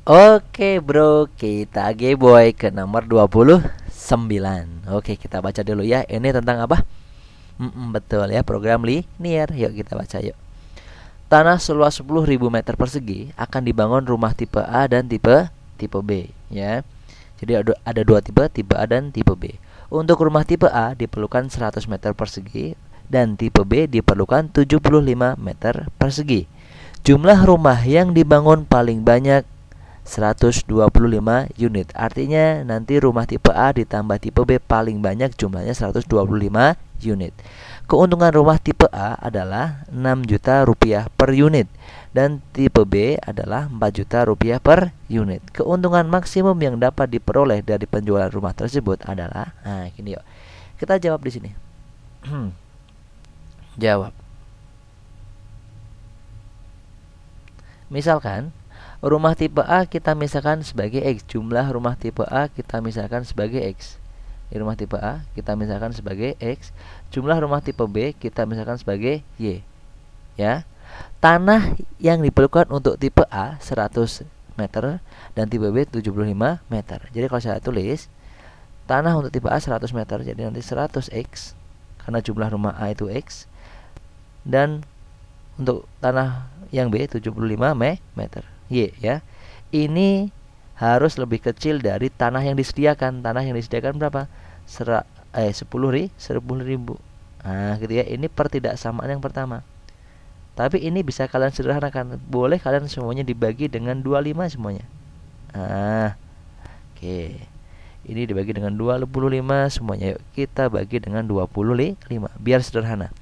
Oke bro, kita boy ke nomor 29. Oke, kita baca dulu ya. Ini tentang apa? Betul ya, program linear. Yuk kita baca yuk. Tanah seluas 10.000 meter persegi akan dibangun rumah tipe A dan tipe tipe B ya. Jadi ada dua tipe, tipe A dan tipe B. Untuk rumah tipe A diperlukan 100 meter persegi dan tipe B diperlukan 75 meter persegi. Jumlah rumah yang dibangun paling banyak 125 unit. Artinya nanti rumah tipe A ditambah tipe B paling banyak jumlahnya 125 unit. Keuntungan rumah tipe A adalah 6 juta rupiah per unit dan tipe B adalah 4 juta rupiah per unit. Keuntungan maksimum yang dapat diperoleh dari penjualan rumah tersebut adalah, nah ini yuk. Kita jawab di sini. Jawab. Misalkan rumah tipe A kita misalkan sebagai X. Jumlah rumah tipe A kita misalkan sebagai X. Di rumah tipe A kita misalkan sebagai X. Jumlah rumah tipe B kita misalkan sebagai Y. Ya. Tanah yang diperlukan untuk tipe A 100 meter dan tipe B 75 meter. Jadi kalau saya tulis tanah untuk tipe A 100 meter, jadi nanti 100X karena jumlah rumah A itu X. Dan untuk tanah yang B 75 meter. Y ya. Ini harus lebih kecil dari tanah yang disediakan. Tanah yang disediakan berapa? 10.000. Nah, gitu ya. Ini pertidaksamaan yang pertama. Tapi ini bisa kalian sederhanakan. Boleh kalian semuanya dibagi dengan 25 semuanya. Nah, oke. Ini dibagi dengan 25 semuanya. Yuk kita bagi dengan 25 biar sederhana.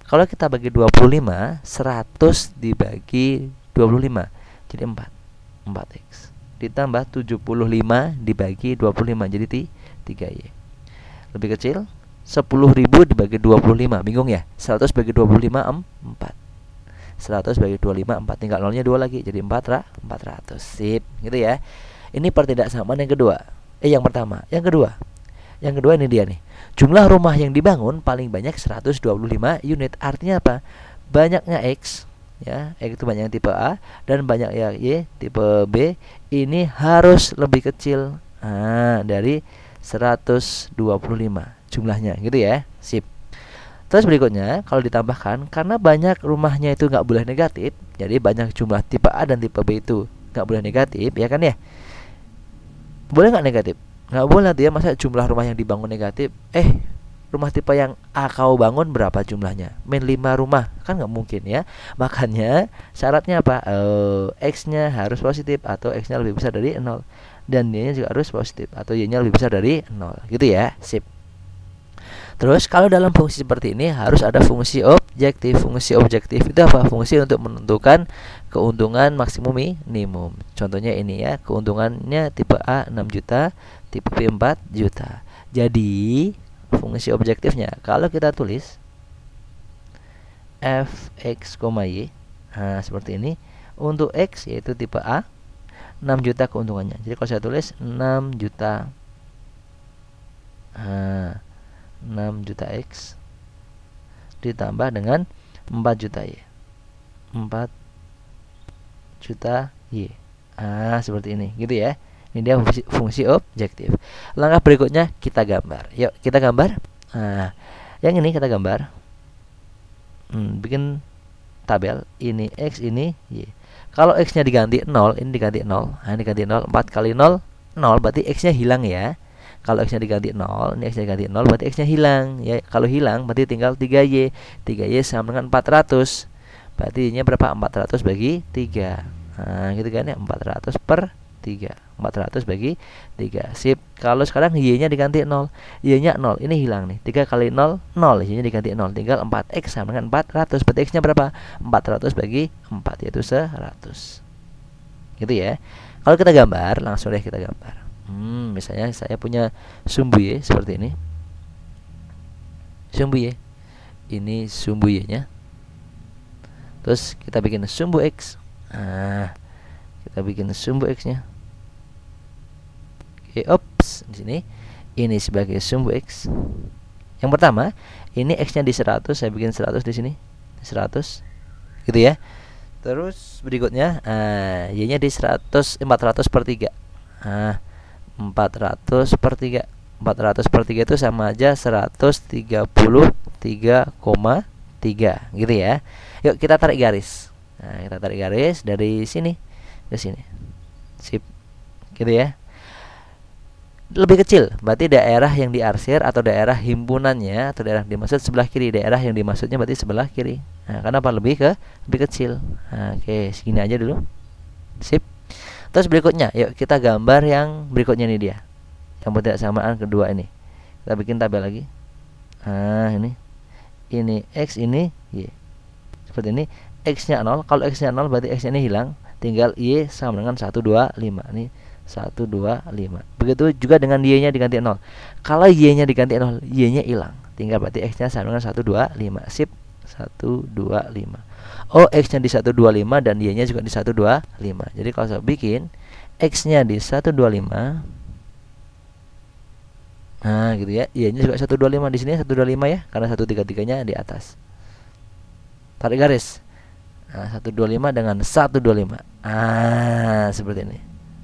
Kalau kita bagi 25, 100 dibagi 25 jadi 4x ditambah 75 dibagi 25 jadi 3y. Lebih kecil 10.000 dibagi 25. Bingung ya? 100 bagi 25 4. 100 bagi 25 4. Tinggal nolnya 2 lagi jadi 400. Sip, gitu ya. Ini pertidaksamaan yang kedua. Yang pertama. Yang kedua ini dia nih. Jumlah rumah yang dibangun paling banyak 125 unit. Artinya apa? Banyaknya X ya, X itu banyak yang tipe A dan banyak ya Y tipe B ini harus lebih kecil dari 125 jumlahnya gitu ya. Sip. Terus berikutnya kalau ditambahkan karena banyak rumahnya itu nggak boleh negatif, jadi banyak jumlah tipe A dan tipe B itu nggak boleh negatif ya kan ya. Boleh nggak negatif? Nggak boleh dia, masa jumlah rumah yang dibangun negatif. Rumah tipe yang A kau bangun berapa jumlahnya? Min 5 rumah. Kan nggak mungkin ya. Makanya syaratnya apa? X-nya harus positif atau X-nya lebih besar dari 0. Dan Y-nya juga harus positif atau Y-nya lebih besar dari 0. Gitu ya. Sip. Terus kalau dalam fungsi seperti ini harus ada fungsi objektif. Fungsi objektif itu apa? Fungsi untuk menentukan keuntungan maksimum minimum. Contohnya ini ya. Keuntungannya tipe A 6 juta, tipe B 4 juta. Jadi fungsi objektifnya kalau kita tulis fx, y. Nah, seperti ini. Untuk X yaitu tipe A 6 juta keuntungannya. Jadi kalau saya tulis 6 juta 6 juta X ditambah dengan 4 juta Y. 4 juta Y. Seperti ini gitu ya. Ini dia fungsi objektif. Langkah berikutnya kita gambar. Yuk kita gambar. Yang ini kita gambar. Bikin tabel. Ini X, ini Y. Kalau X-nya diganti 0, ini diganti 0. Ini diganti 0. 4 kali 0, 0. Berarti X-nya hilang ya. Kalau X-nya diganti 0, ini X-nya diganti 0, berarti X-nya hilang ya. Kalau hilang berarti tinggal 3Y. 3Y sama dengan 400. Berarti Y-nya berapa? 400 bagi 3. Gitu kan ya. 400 per 3. 400 bagi 3. Sip. Kalau sekarang Y-nya diganti 0. Y-nya 0. Ini hilang nih. 3 kali 0, 0. Y-nya diganti 0. Tinggal 4X sama dengan 400. Berarti X-nya berapa? 400 bagi 4 yaitu 100. Gitu ya. Kalau kita gambar, langsung deh kita gambar. Misalnya saya punya sumbu Y seperti ini. Sumbu Y. Ini sumbu Y-nya. Terus kita bikin sumbu X. Kita bikin sumbu X-nya. Oke, di sini ini sebagai sumbu X. Yang pertama, ini X-nya di 100, saya bikin 100 di sini. 100. Gitu ya. Terus berikutnya, Y-nya di 400 per 3. 400 per 3. 400 per 3 itu sama aja 133,3 gitu ya. Yuk kita tarik garis. Nah, kita tarik garis dari sini ke sini. Sip. Gitu ya. Lebih kecil, berarti daerah yang diarsir atau daerah himpunannya atau daerah dimaksud sebelah kiri. Daerah yang dimaksudnya berarti sebelah kiri. Nah, kenapa lebih kecil? Nah, oke, segini aja dulu. Sip. Terus berikutnya, yuk kita gambar yang berikutnya nih dia. Yang ketidaksamaan kedua ini. Kita bikin tabel lagi. Nah, ini X, ini Y. Seperti ini. X-nya 0. Kalau X-nya 0 berarti X-nya ini hilang. Tinggal Y sama dengan 1, 2, 5. Ini 1, 2, 5. Begitu juga dengan Y-nya diganti 0. Kalau Y-nya diganti 0, Y-nya hilang. Tinggal berarti X-nya sama dengan 1, 2, 5. Sip. 1, 2, 5. Oh, X-nya di 125 dan Y-nya juga di 125. Jadi kalau saya bikin X-nya di 125, nah gitu ya, Y-nya juga 125. Di sini 125 ya, karena 133-nya di atas. Tarik garis. Nah, 125 dengan 125. Seperti ini.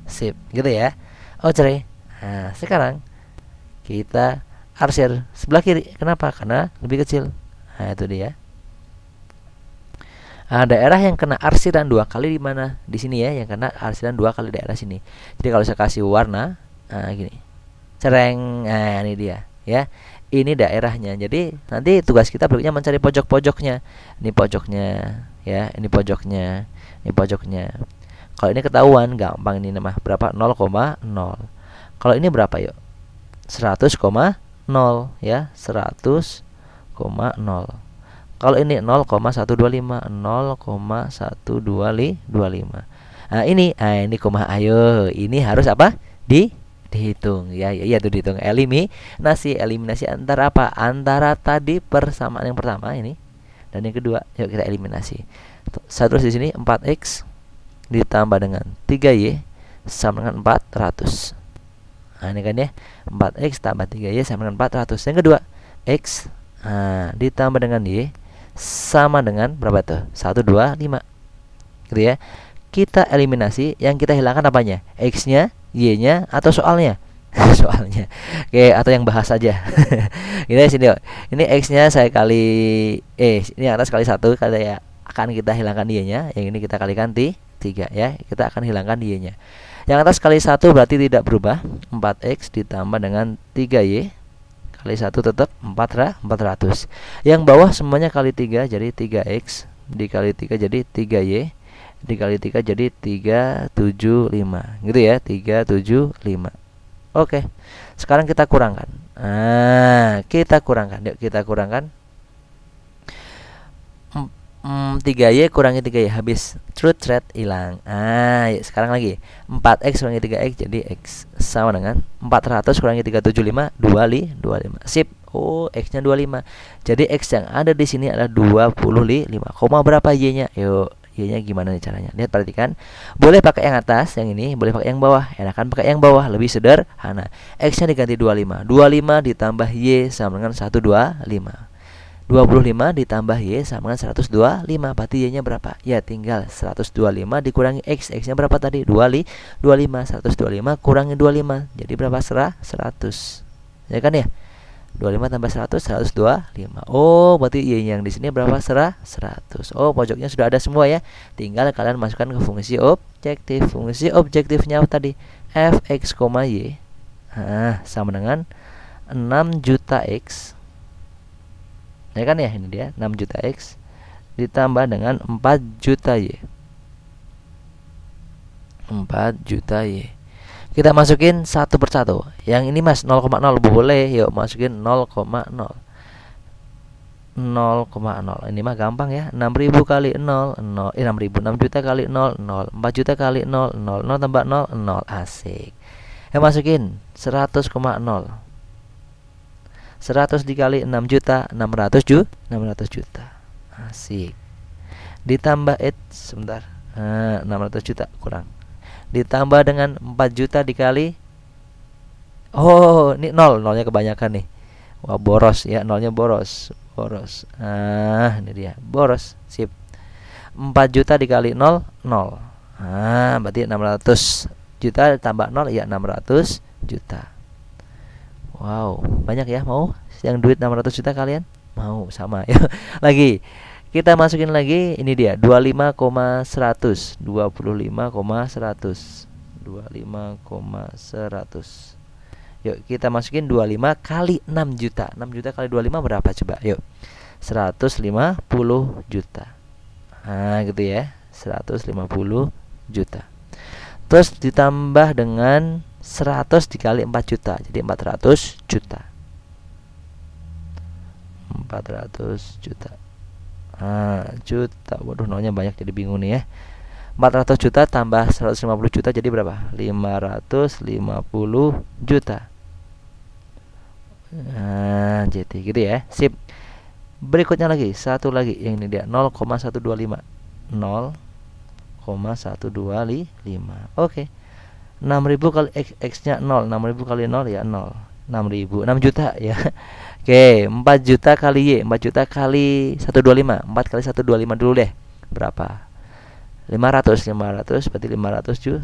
Sip, gitu ya. Oh, cerai. Nah, sekarang kita arsir sebelah kiri. Kenapa? Karena lebih kecil. Nah, itu dia. Daerah yang kena arsiran 2 kali di mana? Di sini ya, yang kena arsiran 2 kali daerah sini. Jadi kalau saya kasih warna, gini. Cereng. Nah, ini dia, ya. Ini daerahnya. Jadi nanti tugas kita berikutnya mencari pojok-pojoknya. Ini pojoknya, ya. Ini pojoknya. Ini pojoknya. Kalau ini ketahuan, gampang ini nama berapa? 0,0. Kalau ini berapa yuk? 100,0 ya, 100,0. Kalau ini 0,125, 0,125. Nah, ini koma. Ayo, ini harus apa? Dihitung ya. Iya tuh dihitung. Eliminasi antara apa? Antara tadi persamaan yang pertama ini dan yang kedua. Yuk kita eliminasi. Terus di sini 4x ditambah dengan 3y sama dengan 400. Nah, ini kan ya, 4x tambah 3y sama dengan 400. Yang kedua, x ditambah dengan y sama dengan berapa tuh? 125. Gitu ya. Kita eliminasi, yang kita hilangkan apanya? X-nya, y-nya atau soalnya? Soalnya. Oke, atau yang bahas aja. Ini sini yuk. Ini X-nya saya kali ini atas kali 1 kali ya, akan kita hilangkan y-nya. Yang ini kita kalikan 3 ya. Kita akan hilangkan y-nya. Yang atas kali 1 berarti tidak berubah. 4x ditambah dengan 3y kali 1 tetap 400. Yang bawah semuanya kali 3 jadi 3x dikali 3 jadi 3y dikali 3 jadi 375. Gitu ya, 375. Oke. Sekarang kita kurangkan. Kita kurangkan. Yuk kita kurangkan. 3y kurangi 3y habis. Truth thread hilang. Yuk sekarang lagi. 4x kurangi 3x jadi x sama dengan 400 kurangi 375 25. Sip. Oh, x-nya 25. Jadi x yang ada di sini adalah 25. Koma berapa y-nya? Yuk, y-nya gimana nih caranya? Lihat, perhatikan. Boleh pakai yang atas, yang ini, boleh pakai yang bawah. Enakan pakai yang bawah, lebih sederhana. X-nya diganti 25. 25 ditambah y sama dengan 125. 25 ditambah y sama dengan 125. Berarti y-nya berapa? Ya tinggal 125 dikurangi x. X-nya berapa tadi? 25. 125 kurangi 25. Jadi berapa? 100. Ya kan ya? 25 tambah 100, 125. Oh, berarti y-nya yang di sini berapa? 100. Oh, pojoknya sudah ada semua ya. Tinggal kalian masukkan ke fungsi objektif. Fungsi objektifnya tadi fx, y. Sama dengan 6 juta x. Ya kan ya, ini dia 6 juta x ditambah dengan 4 juta y. 4 juta y. Kita masukin satu persatu. Yang ini Mas 0,0 boleh. Yuk masukin 0,0. 0,0. Ini mah gampang ya. 6.000 kali 0, 6.000. 6 juta kali 0, 0. 4 juta kali 0, 0. 0 tambah 0, 0. Asik. Yang masukin 100,0. 100 dikali 6 juta, 600 juta. Asik. Ditambah sebentar. 600 juta kurang. Ditambah dengan 4 juta dikali, oh ini 0, nolnya kebanyakan nih. Wah, boros ya, nolnya boros. Ini dia, boros. Sip. 4 juta dikali 0, 0. Nah, berarti 600 juta tambah 0 ya 600 juta. Wow, banyak ya. Mau yang duit 600 juta kalian? Mau sama ya. Lagi. Kita masukin lagi, ini dia 25,100. 25,100. Yuk, kita masukin 25 kali 6 juta. 6 juta kali 25 berapa coba? Yuk. 150 juta. Nah, gitu ya. 150 juta. Terus ditambah dengan 100 dikali 4 juta. Jadi 400 juta. 400 juta. Juta. Waduh, nolnya banyak jadi bingung nih ya. 400 juta tambah 150 juta jadi berapa? 550 juta. JT gitu ya. Sip. Berikutnya lagi, satu lagi yang ini dia 0,125. 0,125. Oke. 6.000 kali x-nya 0. 6.000 kali 0 ya 0. 6.000, 6 juta ya. Oke, 4 juta kali Y. 4 juta kali 125. 4 kali 125 dulu deh. Berapa? 500 berarti 500 juta.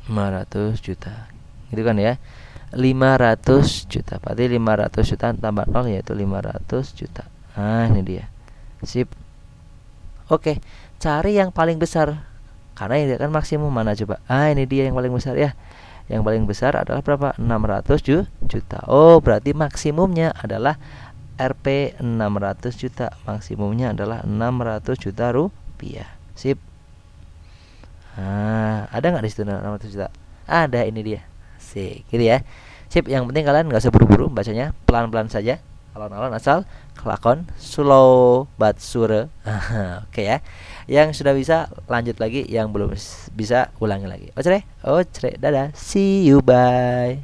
500 juta. Gitu kan ya. 500 juta. Berarti 500 juta tambah 0 yaitu 500 juta. Nah, ini dia. Sip. Oke, cari yang paling besar. Karena ini kan maksimum mana coba? Ini dia yang paling besar ya. Yang paling besar adalah berapa? 600 juta. Oh, berarti maksimumnya adalah Rp 600 juta. Maksimumnya adalah 600 juta rupiah. Sip. Ada nggak di situ 600 juta? Ada, ini dia. Sip, gitu ya. Sip, yang penting kalian nggak usah buru-buru bacanya, pelan-pelan saja. Alon-alon asal kelakon, slow but sure. Oke ya. Yang sudah bisa lanjut lagi, yang belum bisa ulangi lagi. Dadah. See you, bye.